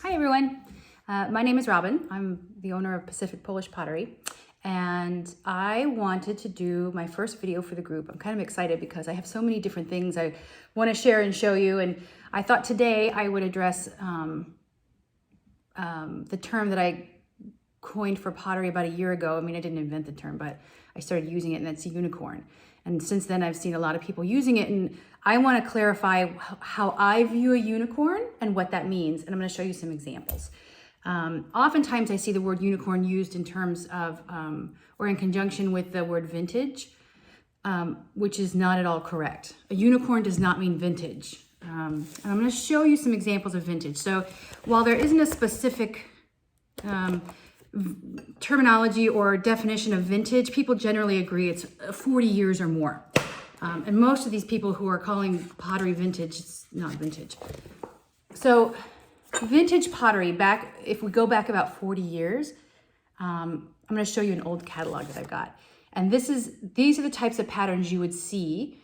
Hi everyone, my name is Robin. I'm the owner of Pacific Polish Pottery, and I wanted to do my first video for the group. I'm kind of excited because I have so many different things I want to share and show you, and I thought today I would address the term that I coined for pottery about a year ago. I mean, I didn't invent the term, but I started using it, and that's a unicorn. And since then, I've seen a lot of people using it, and I want to clarify how I view a unicorn and what that means. And I'm going to show you some examples. Oftentimes, I see the word unicorn used in terms of, or in conjunction with the word vintage, which is not at all correct. A unicorn does not mean vintage. And I'm going to show you some examples of vintage. So while there isn't a specific terminology or definition of vintage, people generally agree it's 40 years or more. And most of these people who are calling pottery vintage, it's not vintage. So vintage pottery, if we go back about 40 years, I'm going to show you an old catalog that I've got. And these are the types of patterns you would see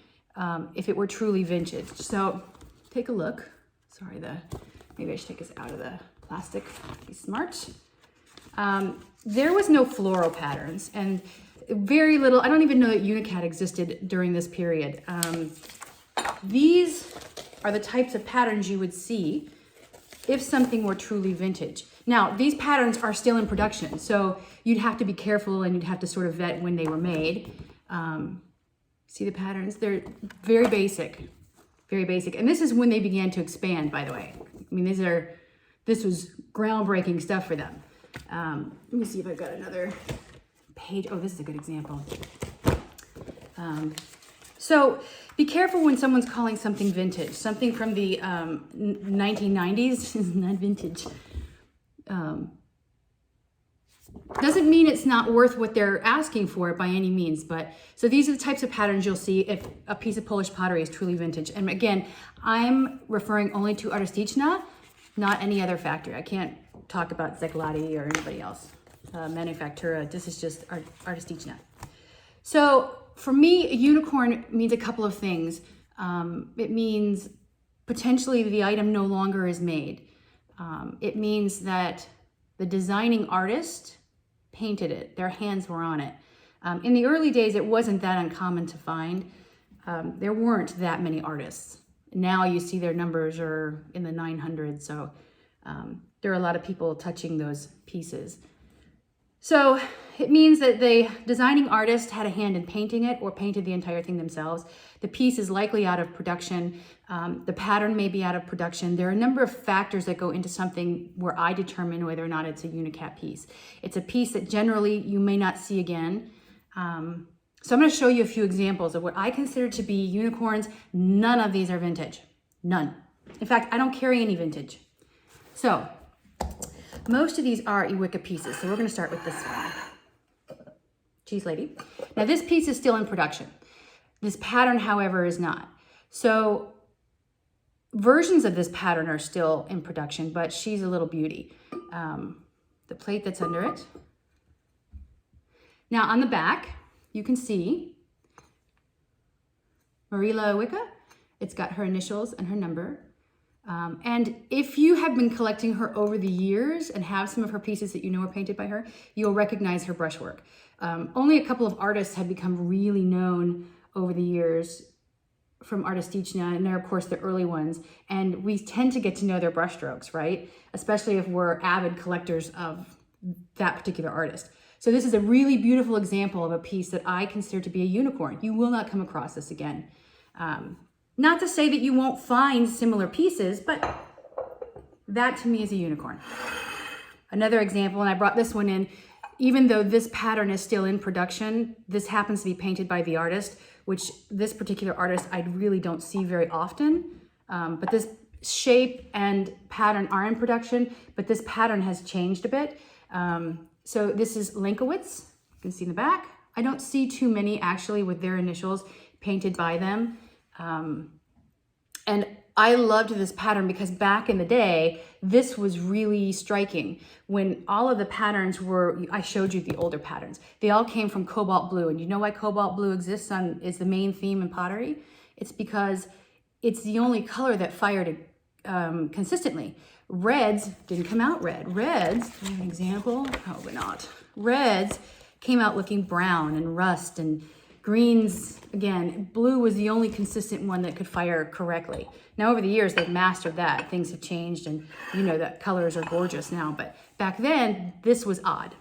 if it were truly vintage. So take a look. Sorry, maybe I should take this out of the plastic. Be smart. There was no floral patterns and very little. I don't even know that Unicat existed during this period. These are the types of patterns you would see if something were truly vintage. Now, these patterns are still in production, so you'd have to be careful and you'd have to sort of vet when they were made. See the patterns? They're very basic, very basic. And this is when they began to expand, by the way. I mean, this was groundbreaking stuff for them. Let me see if I've got another page. Oh, this is a good example. So be careful when someone's calling something vintage. Something from the 1990s is not vintage. Doesn't mean it's not worth what they're asking for by any means. But so these are the types of patterns you'll see if a piece of Polish pottery is truly vintage. And again, I'm referring only to Artystyczna, not any other factory. I can't talk about Zeglati or anybody else, Manufaktura. This is just Artystyczna. So for me, a unicorn means a couple of things. It means potentially the item no longer is made. It means that the designing artist painted it. Their hands were on it. In the early days, it wasn't that uncommon to find. There weren't that many artists. Now you see their numbers are in the 900s, so there are a lot of people touching those pieces. So it means that the designing artist had a hand in painting it or painted the entire thing themselves. The piece is likely out of production. The pattern may be out of production. There are a number of factors that go into something where I determine whether or not it's a Unicat piece. It's a piece that generally you may not see again. So I'm going to show you a few examples of what I consider to be unicorns. None of these are vintage. None. In fact, I don't carry any vintage. So most of these are Iwika pieces. So we're going to start with this one. Cheese Lady. Now this piece is still in production. This pattern, however, is not. So versions of this pattern are still in production, but she's a little beauty. The plate that's under it. Now on the back, you can see Marila Iwika. It's got her initials and her number. And if you have been collecting her over the years and have some of her pieces that you know are painted by her, you'll recognize her brushwork. Only a couple of artists have become really known over the years from Artystyczna, and they're of course the early ones. And we tend to get to know their brushstrokes, right? Especially if we're avid collectors of that particular artist. So this is a really beautiful example of a piece that I consider to be a unicorn. You will not come across this again. Not to say that you won't find similar pieces, but that to me is a unicorn. Another example, and I brought this one in, even though this pattern is still in production, this happens to be painted by the artist, which this particular artist I really don't see very often. But this shape and pattern are in production, but this pattern has changed a bit. So this is Linkowitz. You can see in the back. I don't see too many actually with their initials painted by them. And I loved this pattern because back in the day, this was really striking. When all of the patterns were, I showed you the older patterns, they all came from cobalt blue. And you know why cobalt blue exists is the main theme in pottery? It's because it's the only color that fired consistently. Reds didn't come out red. Reds, do you have an example? Probably not. Reds came out looking brown and rust, and greens, again, blue was the only consistent one that could fire correctly. Now over the years, they've mastered that. Things have changed, and you know that colors are gorgeous now, but back then, this was odd.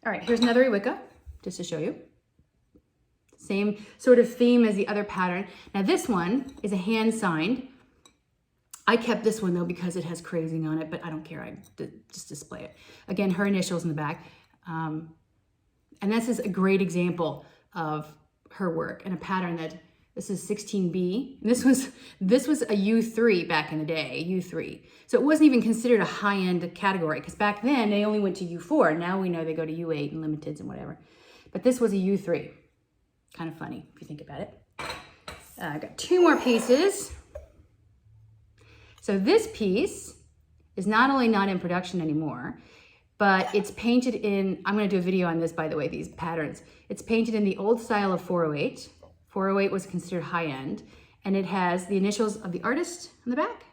All right, here's another Wicca, just to show you. Same sort of theme as the other pattern. Now this one is a hand signed. I kept this one though because it has crazing on it, but I don't care, I just display it. Again, her initials in the back. And this is a great example of her work and a pattern that, this is 16B. And this was a U3 back in the day, U3. So it wasn't even considered a high-end category because back then they only went to U4. Now we know they go to U8 and limiteds and whatever. But this was a U3. Kind of funny if you think about it. I got two more pieces. So this piece is not only not in production anymore, but it's painted in, I'm going to do a video on this, by the way, these patterns. It's painted in the old style of 408. 408 was considered high-end, and it has the initials of the artist on the back.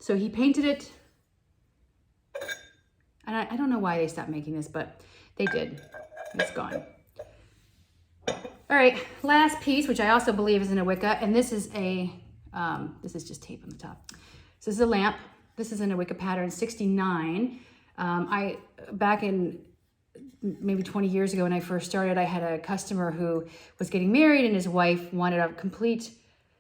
So he painted it, and I don't know why they stopped making this, but they did. It's gone. All right, last piece, which I also believe is in a Wicca, and this is this is just tape on the top. So this is a lamp. This is in a Wicca pattern 69. Back in maybe 20 years ago when I first started, I had a customer who was getting married and his wife wanted a complete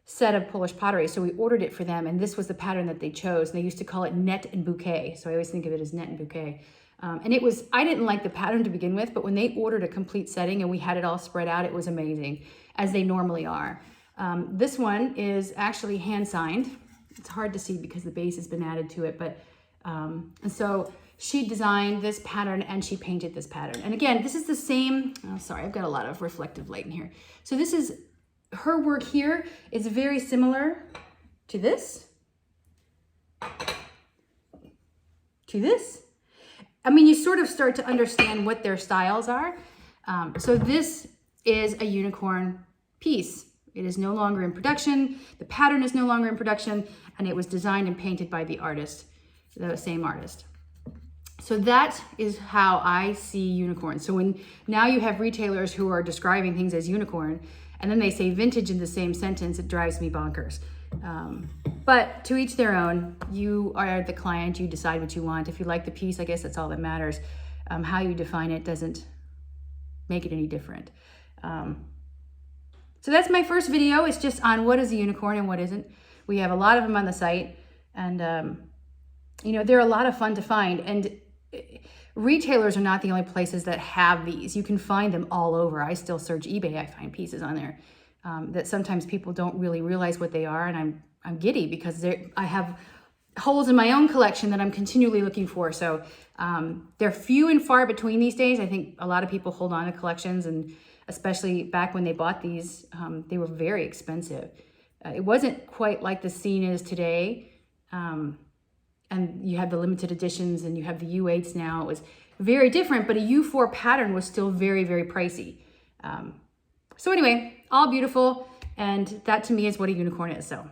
set of Polish pottery. So we ordered it for them, and this was the pattern that they chose. And they used to call it net and bouquet. So I always think of it as net and bouquet. And it was, I didn't like the pattern to begin with, but when they ordered a complete setting and we had it all spread out, it was amazing, as they normally are. This one is actually hand signed. It's hard to see because the base has been added to it, but, and so she designed this pattern and she painted this pattern. And again, this is the same, oh, sorry, I've got a lot of reflective light in here. So this is, her work here is very similar to this, I mean, you sort of start to understand what their styles are. So this is a unicorn piece. It is no longer in production. The pattern is no longer in production, and it was designed and painted by the artist, the same artist. So that is how I see unicorn. So when now you have retailers who are describing things as unicorn, and then they say vintage in the same sentence, it drives me bonkers. But to each their own. You are the client, you decide what you want. If you like the piece, I guess that's all that matters. How you define it doesn't make it any different. So that's my first video. It's just on what is a unicorn and what isn't. We have a lot of them on the site, and you know, they're a lot of fun to find. And retailers are not the only places that have these. You can find them all over. I still search eBay. I find pieces on there that sometimes people don't really realize what they are, and I'm giddy because I have holes in my own collection that I'm continually looking for. So they're few and far between these days. I think a lot of people hold on to collections, and especially back when they bought these, they were very expensive. It wasn't quite like the scene is today. And you have the limited editions and you have the U8s now. It was very different, but a U4 pattern was still very, very pricey. So anyway, all beautiful. And that to me is what a unicorn is. So